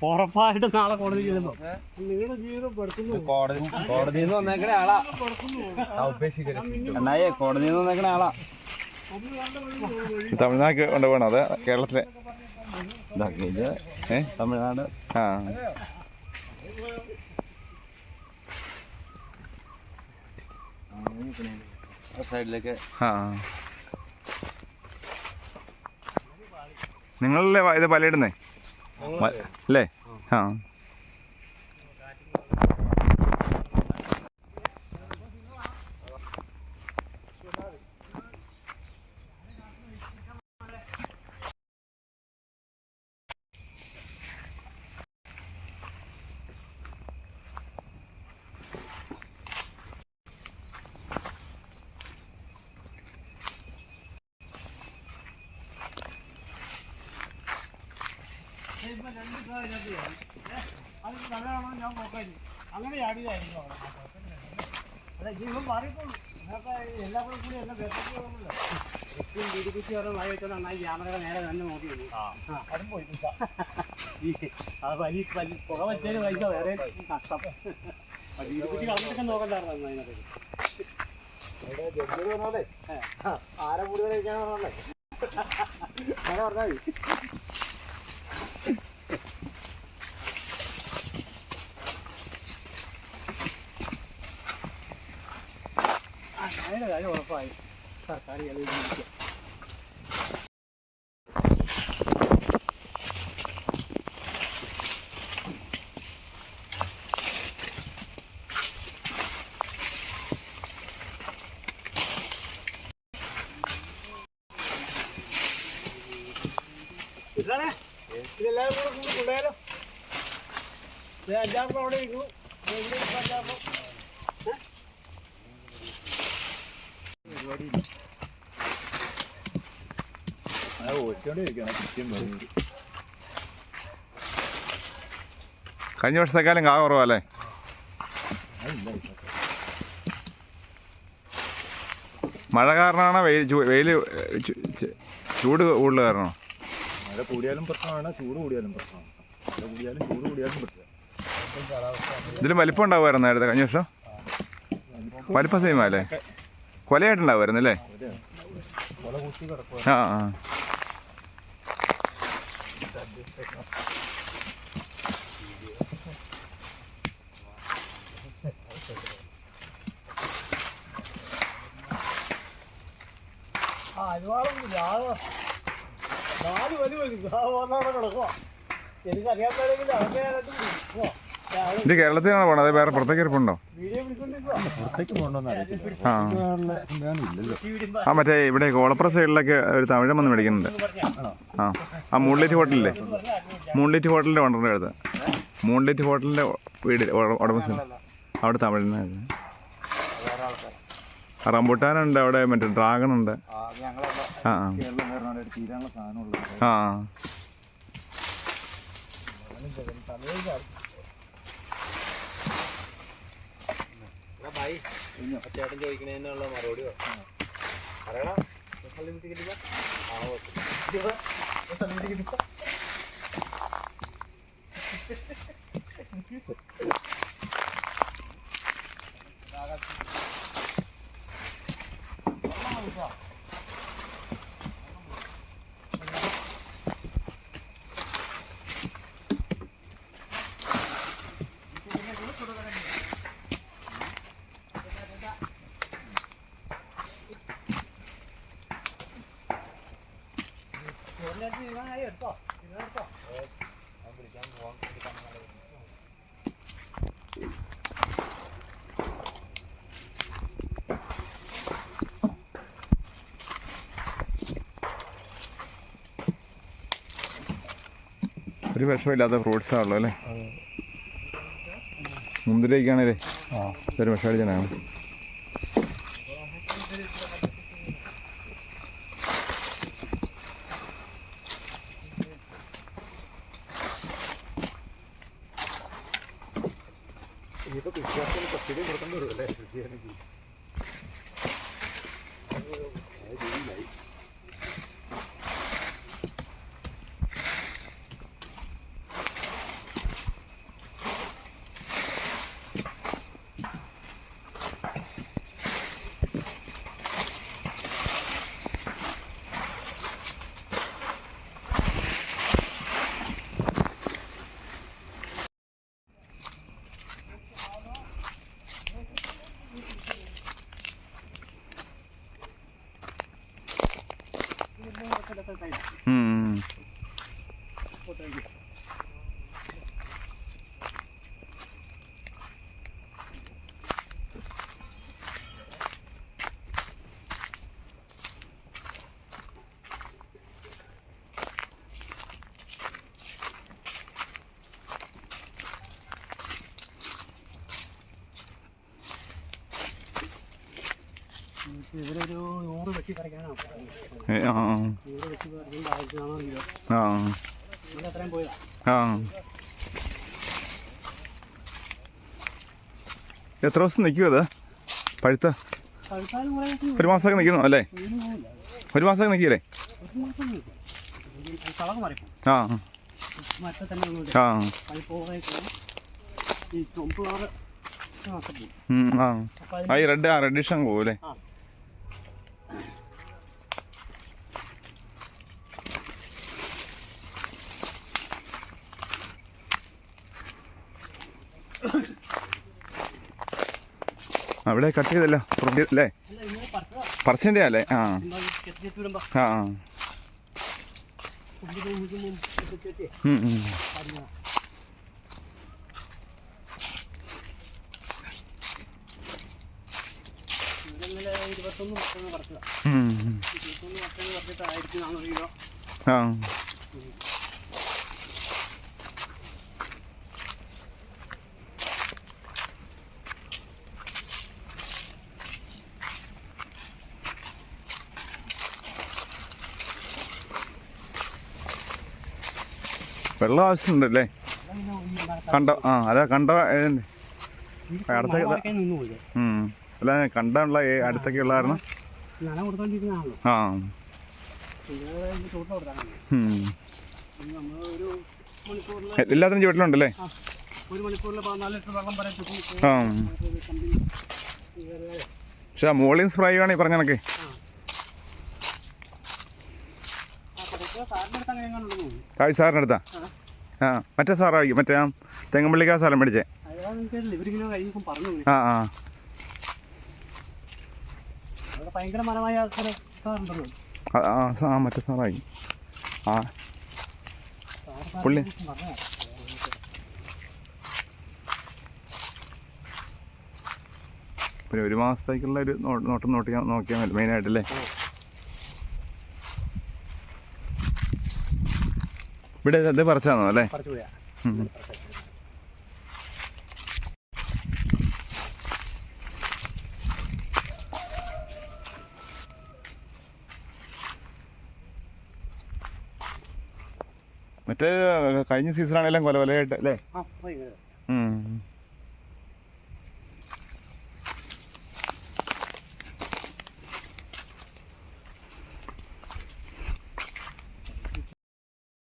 ഉറപ്പായിട്ട് നാളെ കോടതി ചെല്ലുമ്പോ നിങ്ങളുടെ ജീവിതം പെടുത്തുന്നു. കോടതിയിൽ നിന്ന് വന്നേക്കണ ആളാ എന്നായേ, കോടതിയിൽ നിന്ന് വന്നേക്കണ ആളാ. തമിഴ്നാട് കൊണ്ടുപോകണം അത് കേരളത്തിലെ തമിഴ്നാട്. സൈഡിലേക്ക്. നിങ്ങളല്ലേ ഇത് പലയിടുന്നേ അല്ലേ? അങ്ങനെ ചാടിയതായിരിക്കും അതെ. ജീവൻ മാറിക്കോളൂ. എല്ലാവരും കൂടി എല്ലാം വീടിക്കുറ്റി ഓരോ മഴ വെച്ചോ നന്നായി ക്യാമറയുടെ നേരെ തന്നെ നോക്കി അതും പോയി. അത് വലിയ പുക വെച്ചതിന് പൈസ വേറെ കഷ്ടം. വീടിക്കുറ്റി കളഞ്ഞിട്ടൊക്കെ നോക്കണ്ടായിരുന്നു അതിനകത്ത്. ആരെ കൂടുതൽ കഴിക്കാൻ പറഞ്ഞേ അങ്ങനെ പറഞ്ഞാൽ മതി. അതിൻ്റെ കാര്യം ഉറപ്പായി. സർക്കാർ ഇതെല്ലാവരും കൂടെ കൊണ്ടുപോയാലോ? അഞ്ചാറ് അവിടെ ഇരിക്കുന്നു. അഞ്ചാറ് കഴിഞ്ഞ വർഷത്തേക്കാളും കാ കുറവല്ലേ? മഴ കാരണമാണോ വെയിൽ ചൂട് കൂടുതൽ കാരണമാണോ? മഴ കൂടിയാലും പ്രശ്നമാണ്, ചൂട് കൂടിയാലും പ്രശ്നമാണ്. മഴ കൂടിയാലും ചൂട് കൂടിയാലും പ്രശ്നമാണ്. ഇതിലും വലിപ്പം ഉണ്ടാവുമായിരുന്നു നേരത്തെ? കഴിഞ്ഞ വർഷം വലിപ്പം സെയിമല്ലേ? കൊലയായിട്ടുണ്ടാവുമായിരുന്നു അല്ലേ? ആ ഇത് കേരളത്തിലാണോ പോണത്? വേറെ പുറത്തേക്ക് ഇരിപ്പുണ്ടോ? ആ മറ്റേ ഇവിടെ കോളപ്പുറ സൈഡിലൊക്കെ ഒരു തമിഴൻ വന്ന് മേടിക്കുന്നുണ്ട്. ആ മൂൺലൈറ്റ് ഹോട്ടലില്ലേ? മൂൺലൈറ്റ് ഹോട്ടലിൻ്റെ ഓണറിൻ്റെ അടുത്ത്. മൂൺലൈറ്റ് ഹോട്ടലിൻ്റെ വീട് ഉടമസ്ഥൻ അവിടെ തമിഴനായിരുന്നു. റംബുട്ടാനുണ്ട് അവിടെ, മറ്റേ ഡ്രാഗൺ ഉണ്ട്. ആ ആ ചേട്ടൻ ചോദിക്കണേന്നുള്ള മറുപടി പറയണം. ഒരു വിഷമില്ലാത്ത ഫ്രൂട്ട്സാണല്ലോ അല്ലേ? മുന്തിരിക്കാണല്ലേ ഒരു വിഷം അടിച്ചാണ്. ഇവരൊരു 100 വെട്ടി പറിക്കാനാണ് 100 വെട്ടി പറിക്കുമ്പോൾ 1400 രൂപ അത്രയും പോയതാ. എത്ര ദിവസം നിൽക്കും അത് പഴുത്ത? ഒരു മാസമൊക്കെ നിൽക്കുന്നു അല്ലേ? ഒരു മാസമൊക്കെ നിൽക്കില്ലേ? ഈ റെഡിഷ് അങ്ങ് പോകും അല്ലേ? അവിടെ കട്ട് ചെയ്തല്ലോ അല്ലേ? പറിച്ചതിൻ്റെ അല്ലേ? വെള്ളം ആവശ്യമുണ്ടല്ലേ? അതാ കണ്ട അടുത്തൊക്കെ അല്ല കണ്ടുള്ള അടുത്തൊക്കെയുള്ള കാരണം എല്ലാത്തിനും ചുവട്ടിലുണ്ടല്ലേ? പക്ഷെ മോളിൽ സ്പ്രേ ചെയ്യുവാണെങ്കിൽ പറഞ്ഞ കണക്കെ സാറിൻ്റെ അടുത്താ? മറ്റേ സാറായിരിക്കും, മറ്റേ തെങ്ങമ്പള്ളിക്കാ സ്ഥലം മേടിച്ചേ. മറ്റേ സാറായി. പുള്ളി പിന്നെ ഒരു മാസത്തേക്കുള്ള ഒരു നോട്ടം നോക്കിയാൽ മതി മെയിനായിട്ടല്ലേ? ഇവിടെ ഇത് പറിച്ചാണോ അല്ലേ? മറ്റേ കഴിഞ്ഞ സീസണാണെല്ലാം കൊലകൊലയായിട്ട് അല്ലേ?